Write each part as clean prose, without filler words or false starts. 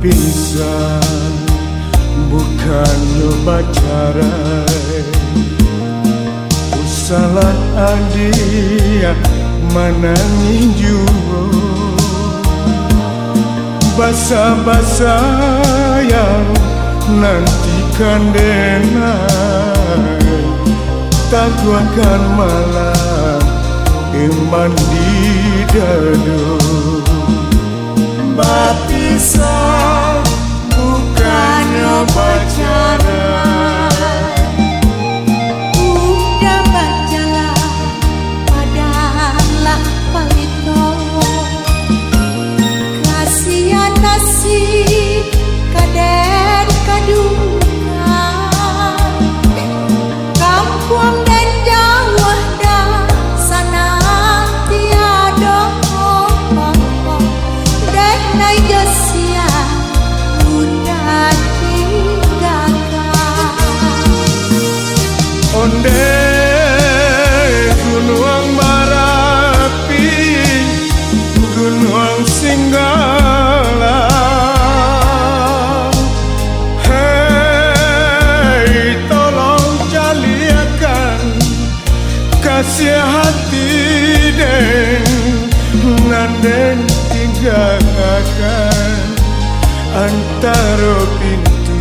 bisa bukan nyoba carai usalah adia manangi juo basa-basa yang nantikan denai taguakan malam iman di dado bapisa bukan nyoba carai udah bacalah padalah palito kasihan nasib kader kaduka kampung dan Jawa dah sana tiada dan Josia udah tinggalkan onde gunung Marapi gunung Singgala hei tolong jaliakan kasih hati den nanden tinggalkan antara pintu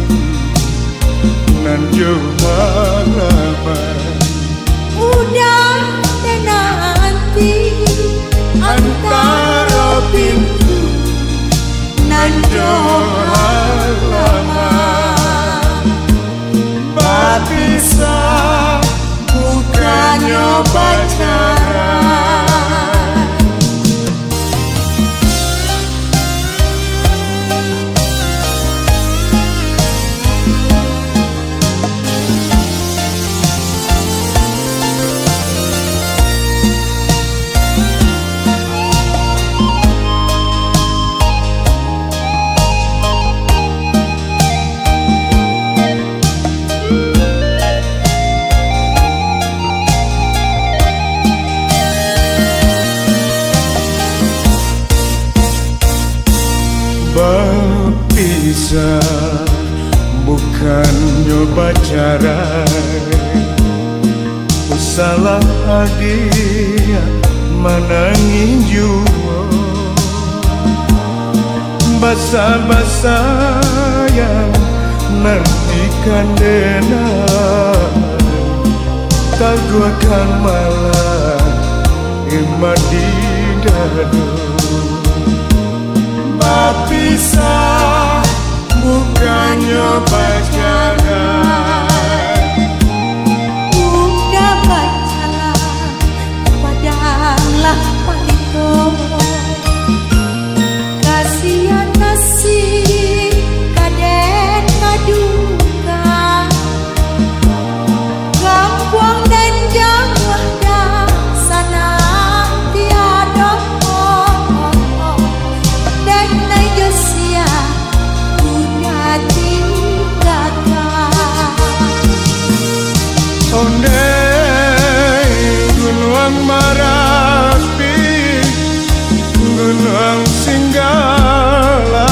nan jauh halaman udah dan nanti antara pintu nan jauh halaman bapisa bukan nyoba carai bisa bukan nyoba carai usalah adia manangi juo basa-basa yang nantikan denai taguakan malam iman di dado bapisa bukan nyoba carai udah bacalah padalah palito kasihan nasib kader kaduka kampung dan Jawa dah sana tiada dan Josia udah tinggalkan onde gunung Marapi gunung Singgala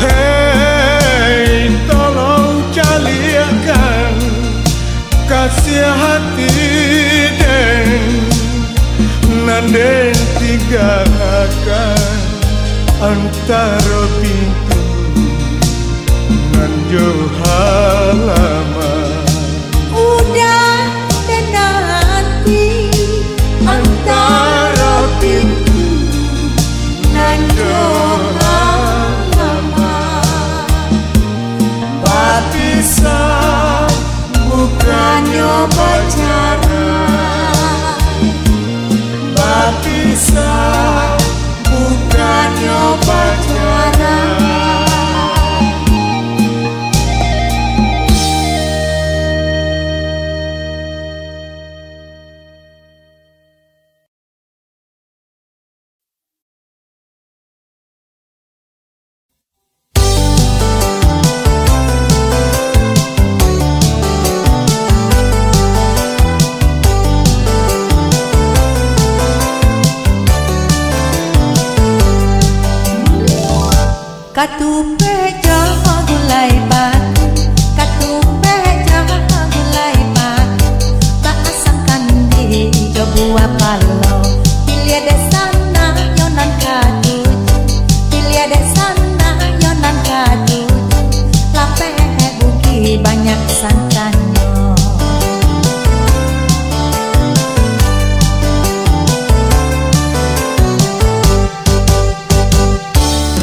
hei tolong caliakan kasih hati den nanden tinggalkan antara pintu nan jauh halaman udah dan nanti antara pintu nan jauh halaman bapisa bukan nyoba carai bapisa bukan nyoba carai Katupe jaha gulai batu, katupe jaha gulai batu, tak asangkan di buah palo. Pilih de sana yonan katuju, pilih de sana yonan katuju, lape buki banyak santannya.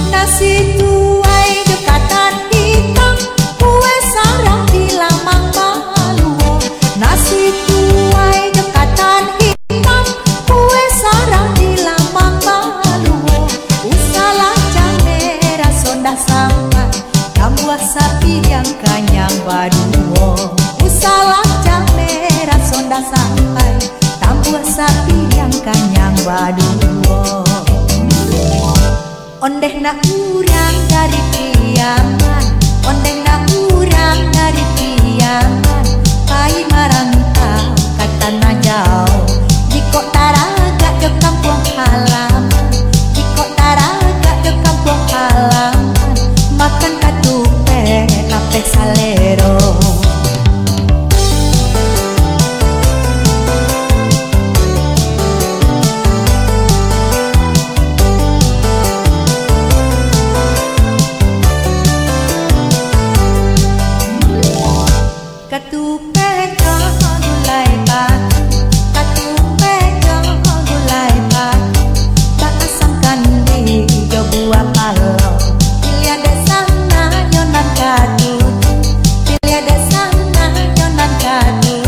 Nasi tuai dekatan hitam, kue sarang di lamang maluo. Nasi tuai dekatan hitam, kue sarang di lamang maluo. Usalah camera sonda sampai, kambuah sapi yang kanyang baduo. Usalah camera sonda sampai, kambuah sapi yang kanyang baduo. Ondeh na urang dari piaman, ondeh na urang dari piaman, pai marantau kata na jauh. Jiko taraga ke kampung halaman, jiko taraga ke kampung halaman, makan katupe lape salero. Katupe jaha gulai batu, katupe jaha gulai batu, tak asangkan di buah palo. Pilih de sana yonan katuju, pilih de sana yonan katuju,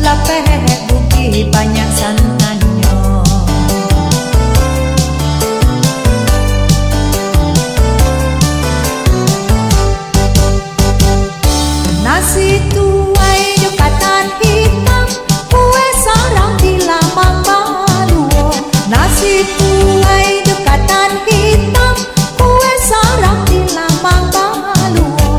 lape buki banyak santannya. Nasi tuai dekatan hitam, kue sarang di lamang maluo. Nasi tuai dekatan hitam, kue sarang di lamang maluo.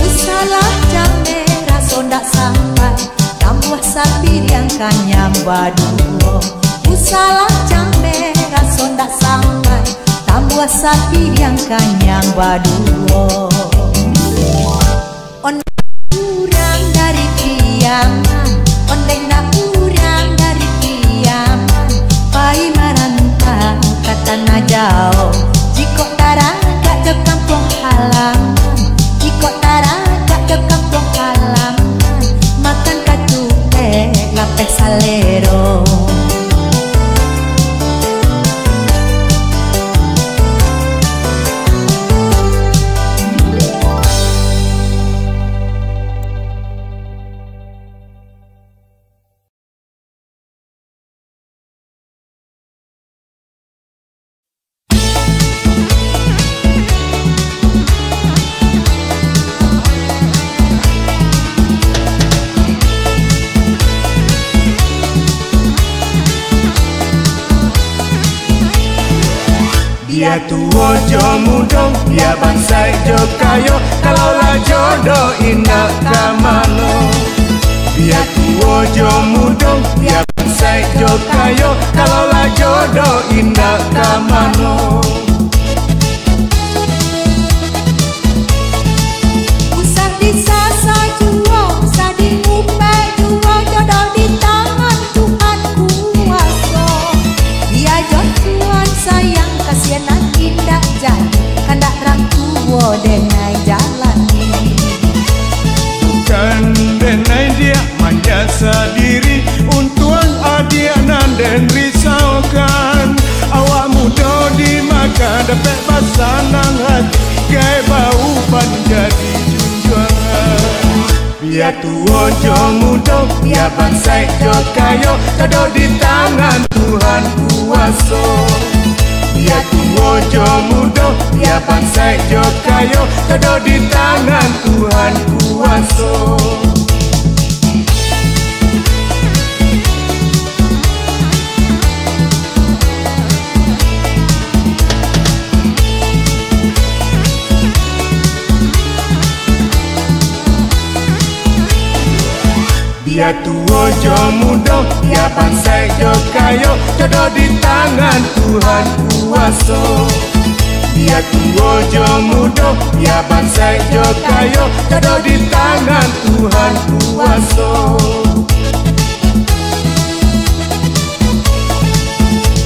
Usalah camera sonda sampai, kambuah sapi yang kanyang baduo. Usalah camera sonda sampai, kambuah sapi yang kanyang baduo. Urang dari piaman, ondeh na urang dari piaman, pai marantau kata na jauh. Jiko taraga ke kampung halaman, jiko taraga ke kampung halaman, makan katupe lape salero. Dia tua jo muda, dia bansai jo kayo, kalau lah jodoh indah kamano. Dia tua jo muda, dia bansai jo kayo, kalau lah jodoh indah kamano. Usah disasa juo, usah diupe juo, jodoh di tangan Tuhan kuasa. Dia Tuhan sayang, kasihan indah jadi, hendak rangkuo denai jalani. Bukan denai dia menjasa diri, untuan adia dan risaukan. Awak muda di maka dapat pasangan hati, gaya bau ban jadi junjungan. Biar tua jo muda, biar bansai jo kayo, jodoh di tangan Tuhan kuasa. Biar tua jo muda, biar bansai jo kayo, jodoh di tangan Tuhan kuasa. Dia tua jo muda, dia bansai jo kayo, jodoh di tangan Tuhan kuasa. Biar tua jo muda, biar bangsa jo kaya, jodoh di tangan Tuhan kuasa.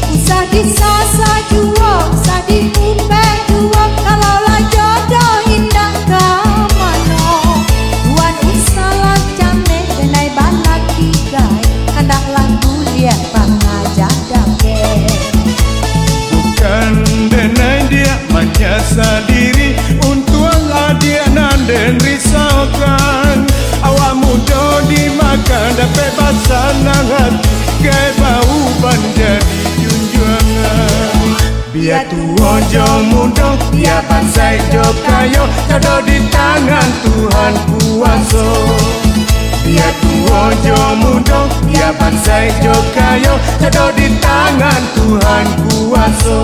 Usah disasa jua, usah diumpet jua, kalau lah jodoh indah ke mana. Tuan usah lancang nek denai balak tigai, kandaklah kuliah pengajar dake. Bukan denai dia menyasa diri, untung adik nanden risaukan. Awak muda dimakan dapat pasangan hati, gaya bau banjadi junjungan. Biar tua jo muda, biar bangsa jo kaya, jodoh di tangan Tuhan kuasa. Biar tua jo muda, biar bangsa jo kaya, jodoh di tangan Tuhan kuasa.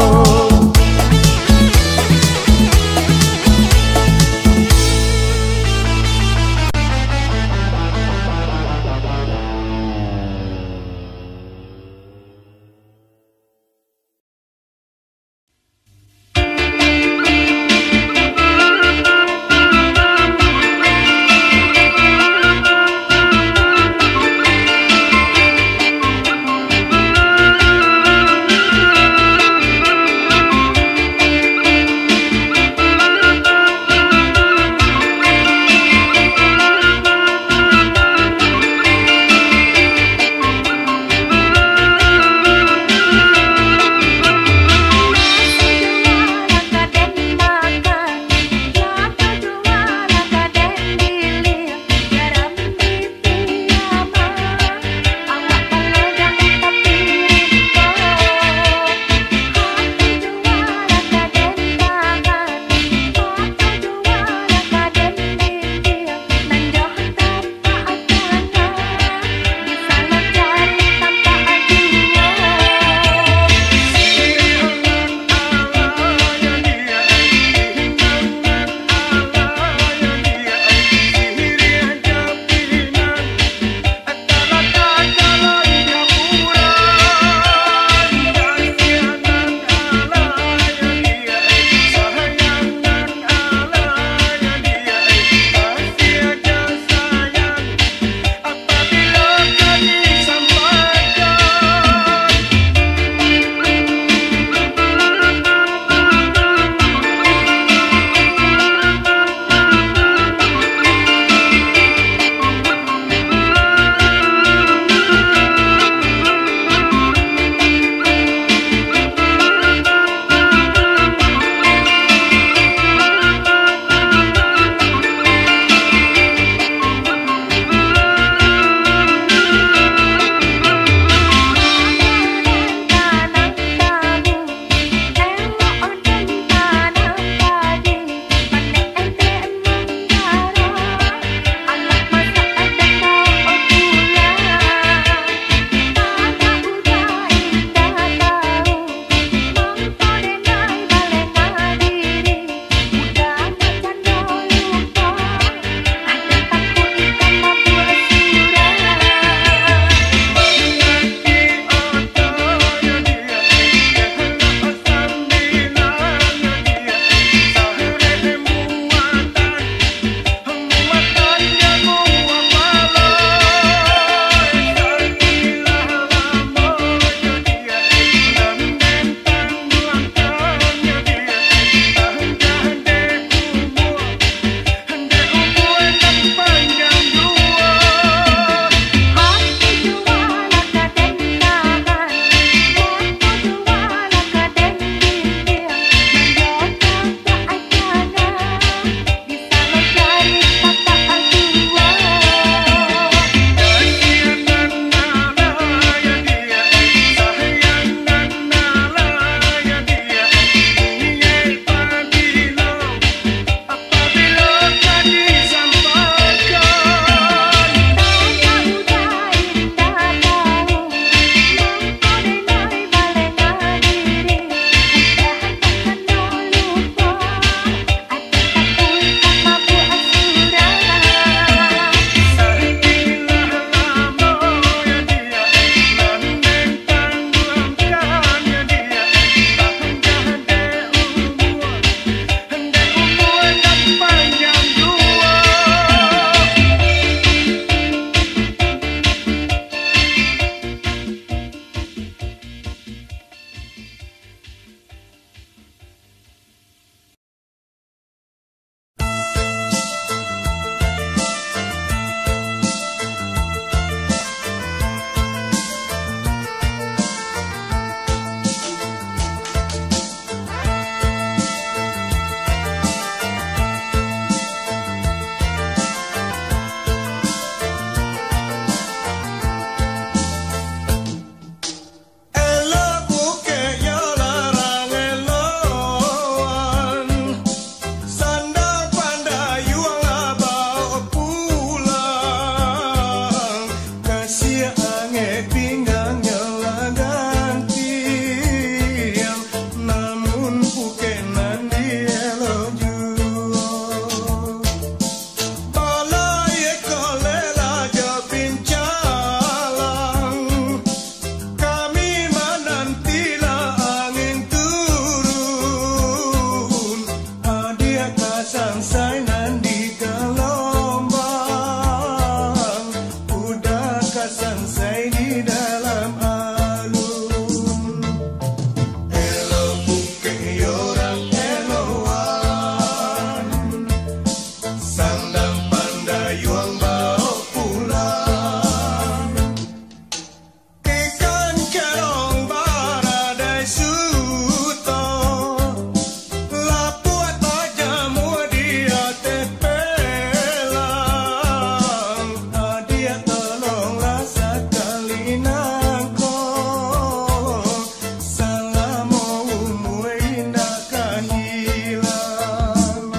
kasang sainan di gelombang, udah kasang sai di dalam alun. Elo buke orang eloan, sandang pandayuang bau pulang. Ikan kerong baradai suto, lapuat aja mua dia tepelang. Adia tolong rasa kali nangko, salah mau umuin akan hilang.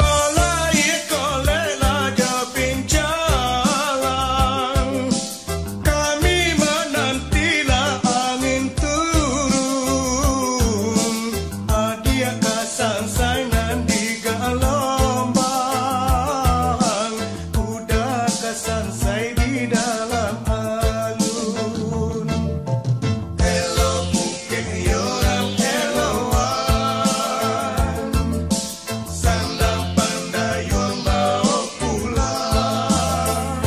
Oleh kolela jabin jalan, kami menantilah angin turun. Adia kasang sainan di gelombang, udah kasang sai di dalam alun. Elo buke orang eloan, sandang pandayuang bau pulang.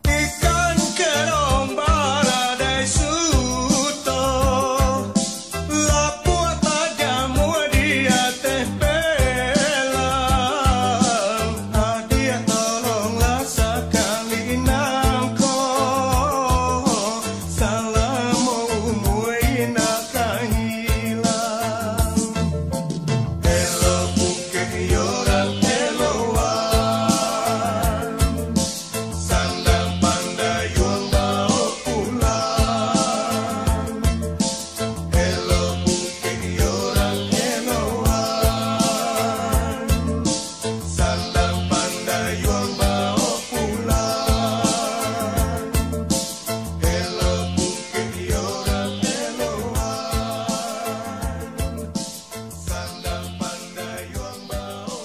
Ikan kerong baradai suto, lapuat aja mua dia tepelang. Adia tolonglah sekali nangko, salah mau umuin akan hilang. Elo buke orang eloan, sandang pandayuang bau pulang. Elo buke orang eloan, sandang pandayuang bau pulang. Elo buke orang eloan, sandang pandayuang bau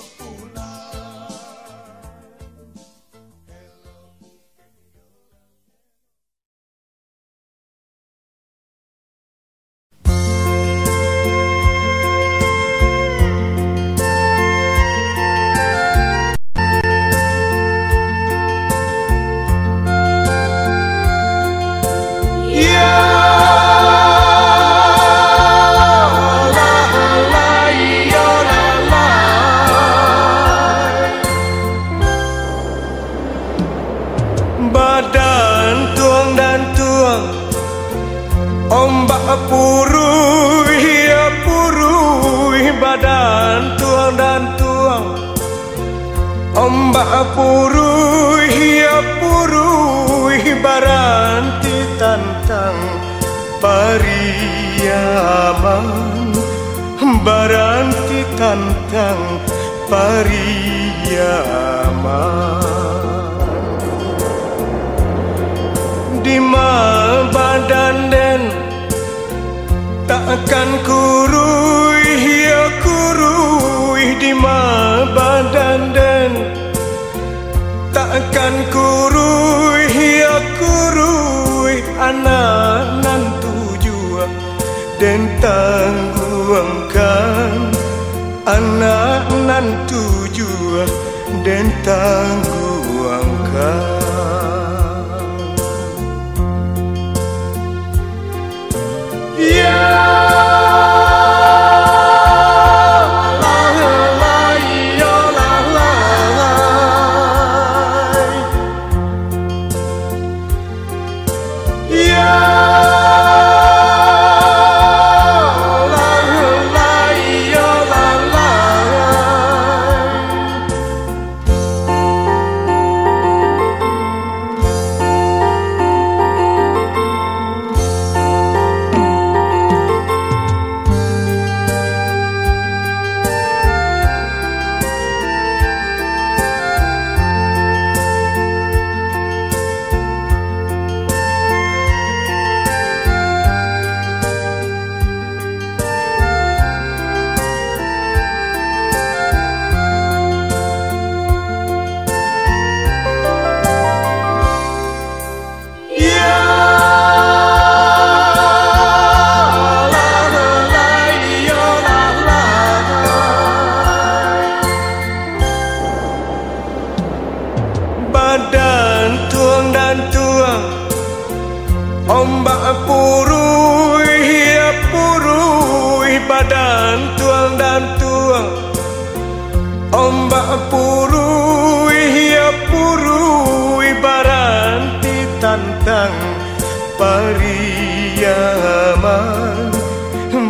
badan tuang dan tuang, ombak purui ya purui. Badan tuang dan tuang, ombak purui ya purui. Baranti tantang pariaman, baranti tantang pariaman. Di badan den takkan kurui ya kurui. Di badan den takkan kurui ya kurui. Anak nan tujuan den tangguangkan, anak nan tujuan den tangguangkan. Ombak purui, ya purui badan tuang dan tuang. Ombak purui, ya purui baranti tantang pariyaman.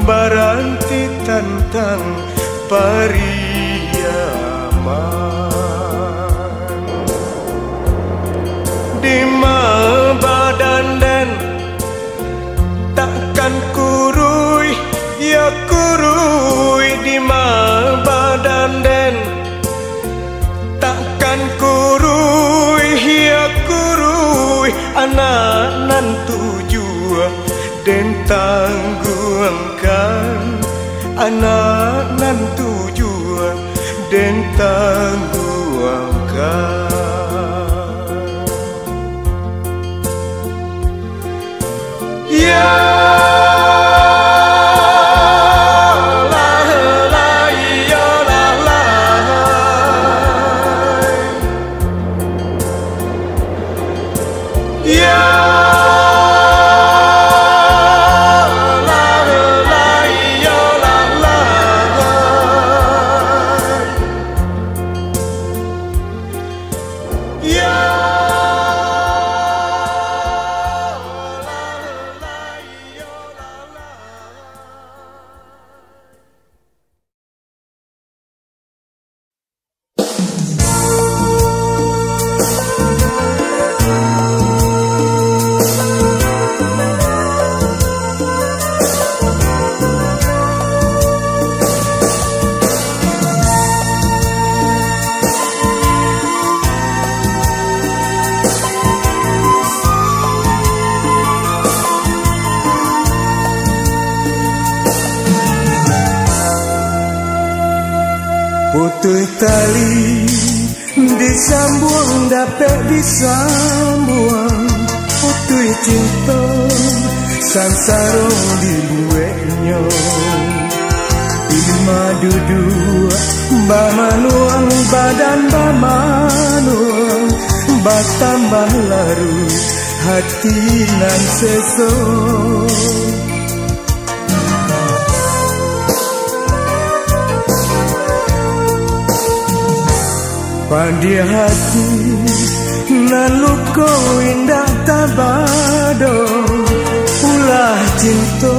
Baranti tantang pariyaman. Di badan den takkan kurui, ya kurui di badan den takkan kurui, ya kurui anak nan tujuh den tangguangkan. Anak nan tujuh den tangguangkan. Ya putus tali disambung dapat disambung. Putus cinta sansaro dibuatnya. Ilma duduk bamanuang badan bamanuang. Batambah larut hati nan sesok. Pandi hati naluko indah tabado. Ulah cinta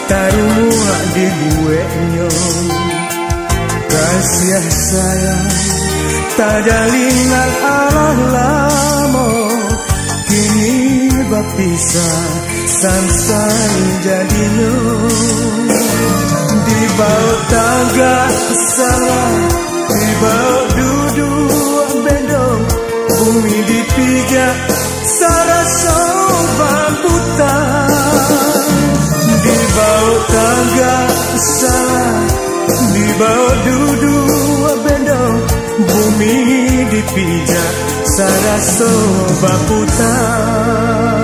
tarumua dibuatnya. Kasih sayang tadalinan arah lamo. Kini berpisah sansan jadinya. Di bawah tangga salah, di bawah duduk bendong. Bumi dipijak sarasa bambutan. Di bawah tangga salah, di bawah duduk bendong. Bumi dipijak sarasa bambutan.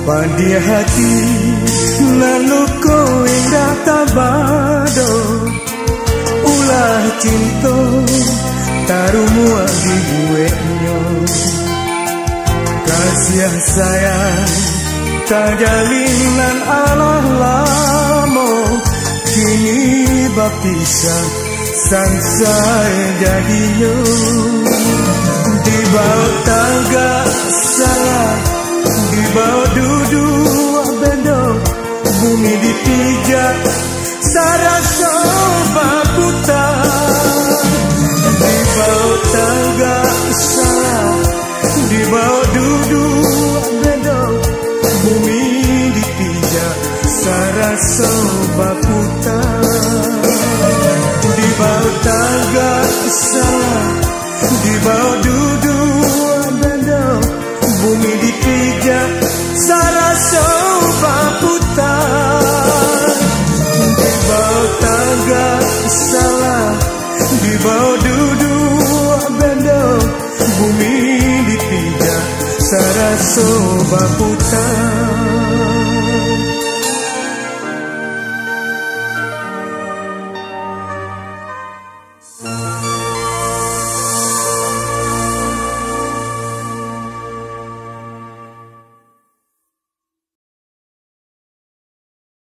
Pandi hati naluko indah tabado. Ulah cinta tarumua dibuatnya. Kasih sayang tajalinan Allah lamo. Kini berpisah sansai jadinya. Di bawah tangga salah, bumi dipijak sarasa baputar. Di bawah tangga salah, di bawah duduk bedok, bumi dipijak sarasa baputar. Di bawah tangga salah, di bawah duduk bedok, bumi dipijak sarasa baputar. Di bawah tangga salah, di bawah duduk bedok, bumi dipijak sarasa baputar.